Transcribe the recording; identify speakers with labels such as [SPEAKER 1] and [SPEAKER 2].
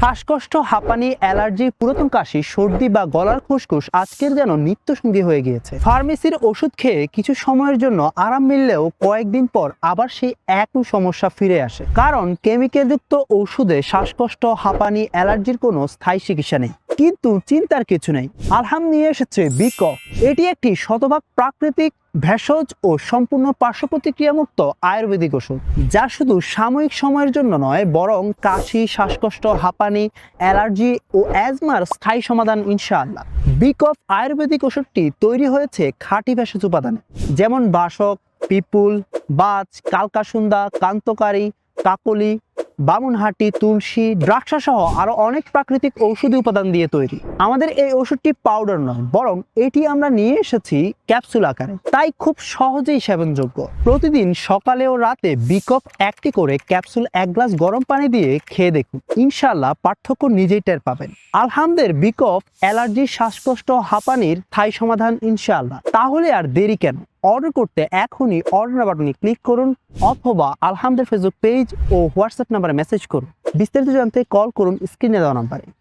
[SPEAKER 1] শ্বাসকষ্ট, হাঁপানি, অ্যালার্জি, পুরাতন কাশি, সর্দি বা গলার খুসখুস আজকের যেন নিত্যসঙ্গী হয়ে গিয়েছে। ফার্মেসির ওষুধ খেয়ে কিছু সময়ের জন্য আরাম মিললেও কয়েকদিন পর আবার সেই একই সমস্যা ফিরে আসে। কারণ কেমিক্যালযুক্ত ওষুধে শ্বাসকষ্ট, হাঁপানি, অ্যালার্জির কোনো স্থায়ী চিকিৎসা নেই। কিন্তু চিন্তার কিছু নেই, আলহাম নিয়ে এসেছে বিকফ। এটি একটি শতভাগ প্রাকৃতিক, ভেষজ ও সম্পূর্ণ পার্শ্ব প্রতিক্রিয়ামুক্ত আয়ুর্বেদিক ওষুধ, যা শুধু সাময়িক সময়ের জন্য নয়, বরং কাশি, শ্বাসকষ্ট, হাঁপানি, অ্যালার্জি ও অ্যাজমার স্থায়ী সমাধান ইনশাআল্লাহ। বিকফ আয়ুর্বেদিক ওষুধটি তৈরি হয়েছে খাঁটি ভেষজ উপাদানে, যেমন বাসক, পিপুল, বাজ, কালকাসুন্দা, কান্তকারী, কাকলি, বামুনহাটি, তুলসী, দ্রাক্ষা সহ আরো অনেক প্রাকৃতিক ঔষধি উপাদান দিয়ে তৈরি। আমাদের এই ওষুধটি পাউডার নয়, বরং এটি আমরা নিয়ে এসেছি ক্যাপসুল আকারে, তাই খুব সহজেই সেবনযোগ্য। প্রতিদিন সকালে ও রাতে বিকফ একটি করে ক্যাপসুল 1 গ্লাস গরম পানি দিয়ে খেয়ে দেখুন, ইনশাআল্লাহ পার্থক্য নিজেই টের পাবেন। আলহামদের বিকফ অ্যালার্জি, শ্বাসকষ্ট, হাঁপানির স্থায়ী সমাধান ইনশাআল্লাহ। তাহলে আর দেরি কেন? অর্ডার করতে এখনই অর্ডার বাটনে ক্লিক করুন অথবা আলহামদের ফেসবুক পেজ ও হোয়াটসঅ্যাপ নাম্বারে মেসেজ করুন। বিস্তারিত জানতে কল করুন স্ক্রিনে দেওয়া নাম্বারে।